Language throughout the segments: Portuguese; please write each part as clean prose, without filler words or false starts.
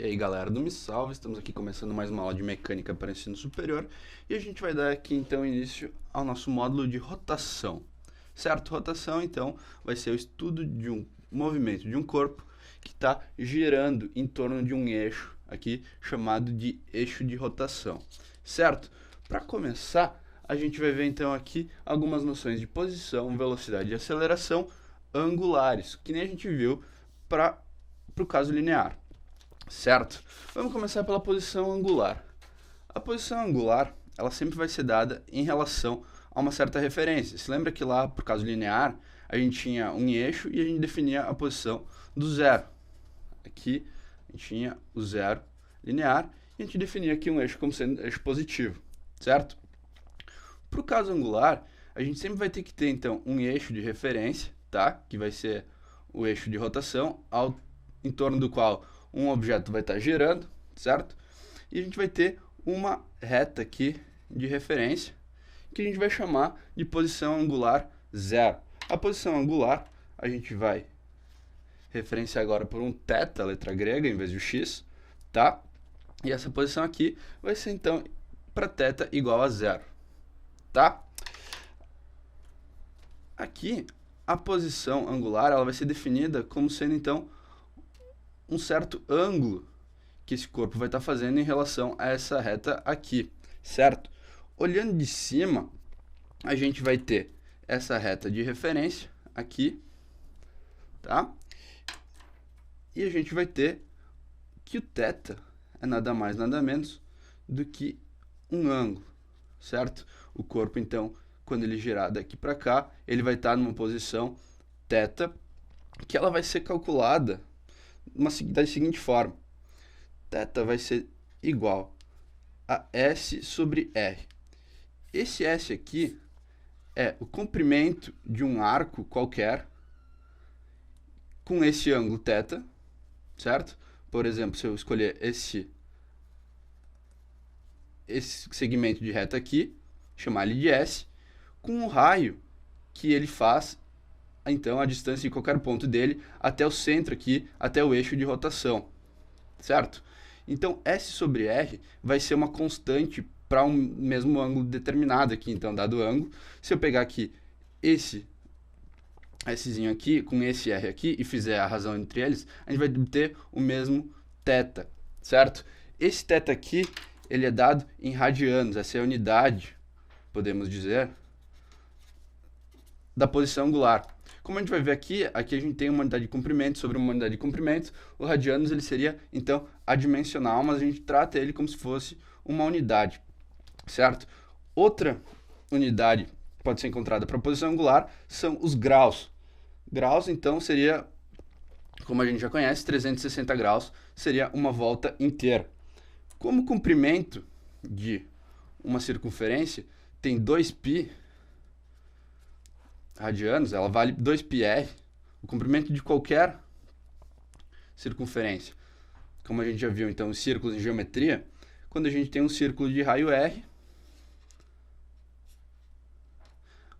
aí galera do Me Salva, estamos aqui começando mais uma aula de mecânica para ensino superior e a gente vai dar aqui então início ao nosso módulo de rotação, certo? Rotação então vai ser o estudo de um movimento de um corpo que está girando em torno de um eixo aqui chamado de eixo de rotação, certo? Para começar, a gente vai ver então aqui algumas noções de posição, velocidade e aceleração angulares, que nem a gente viu para o caso linear, certo? Vamos começar pela posição angular. A posição angular, ela sempre vai ser dada em relação a uma certa referência. Se lembra que lá, por caso linear, a gente tinha um eixo e a gente definia a posição do zero. Aqui, a gente tinha o zero linear e a gente definia aqui um eixo como sendo eixo positivo, certo? Para o caso angular, a gente sempre vai ter que ter, então, um eixo de referência, tá? Que vai ser o eixo de rotação, em torno do qual um objeto vai estar girando, certo? E a gente vai ter uma reta aqui de referência, que a gente vai chamar de posição angular zero. A posição angular, a gente vai referenciar agora por um θ, letra grega, em vez de x, tá? E essa posição aqui vai ser, então, para θ igual a zero, tá? Aqui, a posição angular ela vai ser definida como sendo, então, um certo ângulo que esse corpo vai estar fazendo em relação a essa reta aqui, certo? Olhando de cima, a gente vai ter essa reta de referência aqui, tá? E a gente vai ter que o θ é nada mais, nada menos do que um ângulo, certo? O corpo, então, quando ele girar daqui para cá, ele vai estar numa posição θ, que ela vai ser calculada da seguinte forma: θ vai ser igual a S sobre R. Esse S aqui é o comprimento de um arco qualquer com esse ângulo θ, certo? Por exemplo, se eu escolher esse segmento de reta aqui, chamar ele de S, com o raio que ele faz, então, a distância de qualquer ponto dele até o centro aqui, até o eixo de rotação, certo? Então, S sobre R vai ser uma constante para um mesmo ângulo determinado aqui. Então, dado o ângulo, se eu pegar aqui esse Szinho aqui, com esse R aqui, e fizer a razão entre eles, a gente vai ter o mesmo θ, certo? Esse θ aqui, ele é dado em radianos, essa é a unidade, podemos dizer, da posição angular. Como a gente vai ver aqui a gente tem uma unidade de comprimento sobre uma unidade de comprimento. O radianos ele seria, então, adimensional, mas a gente trata ele como se fosse uma unidade, certo? Outra unidade que pode ser encontrada para a posição angular são os graus. Graus, então, seria, como a gente já conhece, 360 graus, seria uma volta inteira. Como o comprimento de uma circunferência tem 2π radianos, ela vale 2πr, o comprimento de qualquer circunferência. Como a gente já viu, então, os círculos em geometria, quando a gente tem um círculo de raio r,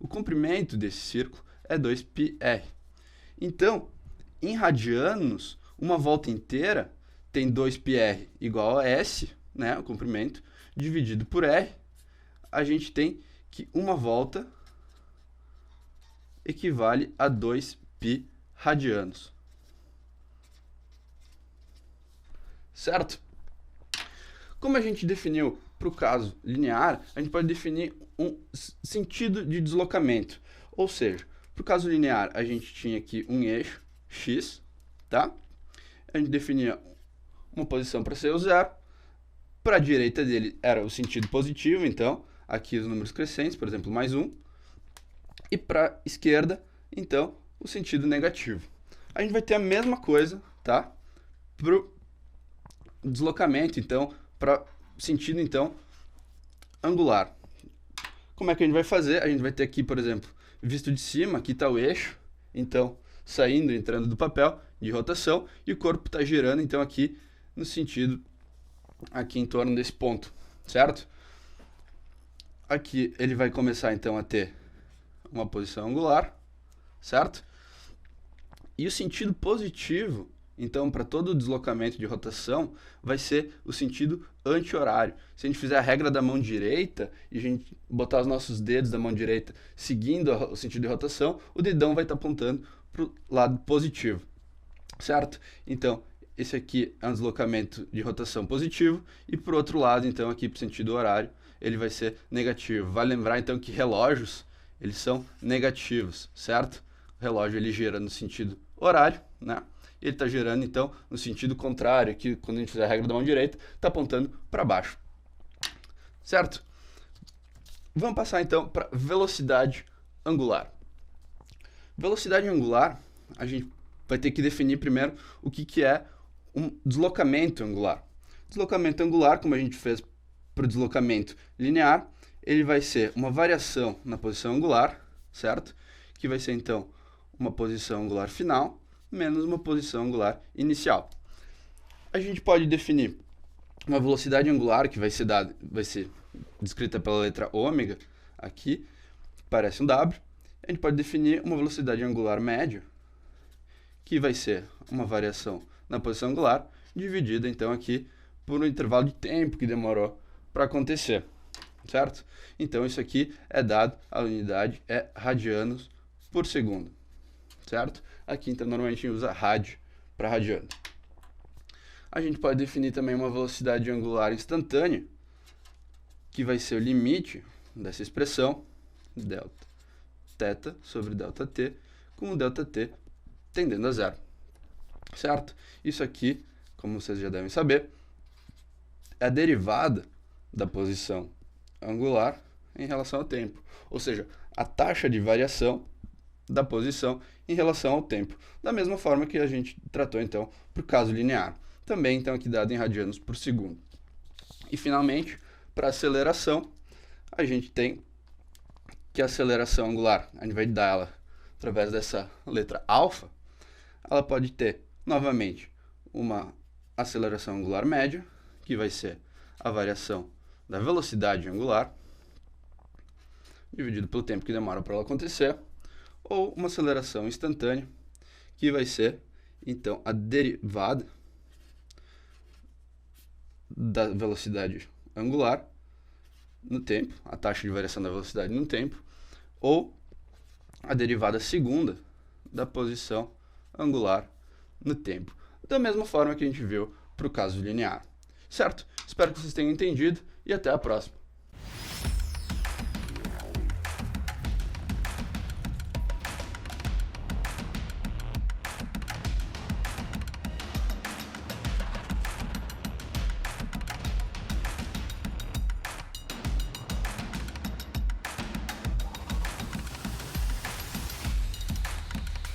o comprimento desse círculo é 2πr. Então, em radianos, uma volta inteira tem 2πr igual a s, né, o comprimento, dividido por r, a gente tem que uma volta equivale a 2π radianos, certo? Como a gente definiu para o caso linear, a gente pode definir um sentido de deslocamento. Ou seja, para o caso linear, a gente tinha aqui um eixo x, tá? A gente definia uma posição para ser o zero. Para a direita dele era o sentido positivo, então, aqui os números crescentes, por exemplo, mais 1. E para a esquerda, então, o sentido negativo. A gente vai ter a mesma coisa, tá? Para o deslocamento, então, para sentido, então, angular. Como é que a gente vai fazer? A gente vai ter aqui, por exemplo, visto de cima, aqui está o eixo, então, saindo, entrando do papel de rotação, e o corpo está girando, então, aqui no sentido, aqui em torno desse ponto, certo? Aqui ele vai começar, então, a ter uma posição angular, certo? E o sentido positivo Então, para todo deslocamento de rotação, vai ser o sentido anti-horário. Se a gente fizer a regra da mão direita e a gente botar os nossos dedos da mão direita seguindo o sentido de rotação, o dedão vai estar apontando para o lado positivo, certo? Então, esse aqui é um deslocamento de rotação positivo e, por outro lado, então, aqui para o sentido horário, ele vai ser negativo. Vale lembrar, então, que relógios, eles são negativos, certo? O relógio, ele gira no sentido horário, né? Ele está girando, então, no sentido contrário, que quando a gente fizer a regra da mão direita, está apontando para baixo. Certo? Vamos passar, então, para velocidade angular. Velocidade angular, a gente vai ter que definir primeiro o que é um deslocamento angular. Deslocamento angular, como a gente fez para o deslocamento linear, ele vai ser uma variação na posição angular, certo? Que vai ser, então, uma posição angular final menos uma posição angular inicial. A gente pode definir uma velocidade angular que vai ser descrita pela letra ômega, aqui, parece um W. A gente pode definir uma velocidade angular média, que vai ser uma variação na posição angular, dividida então aqui por um intervalo de tempo que demorou para acontecer, certo? Então isso aqui é dado, a unidade é radianos por segundo, certo? Aqui, então, normalmente a gente usa rádio para radiano. A gente pode definir também uma velocidade angular instantânea, que vai ser o limite dessa expressão, delta θ sobre delta t, com o delta t tendendo a zero, certo? Isso aqui, como vocês já devem saber, é a derivada da posição angular em relação ao tempo, ou seja, a taxa de variação da posição em relação ao tempo, da mesma forma que a gente tratou então para o caso linear, também então aqui dado em radianos por segundo. E finalmente, para aceleração, a gente tem que a aceleração angular, a gente vai dar ela através dessa letra alfa, ela pode ter novamente uma aceleração angular média, que vai ser a variação da velocidade angular, dividido pelo tempo que demora para ela acontecer, ou uma aceleração instantânea, que vai ser, então, a derivada da velocidade angular no tempo, a taxa de variação da velocidade no tempo, ou a derivada segunda da posição angular no tempo, da mesma forma que a gente viu para o caso linear. Certo? Espero que vocês tenham entendido e até a próxima.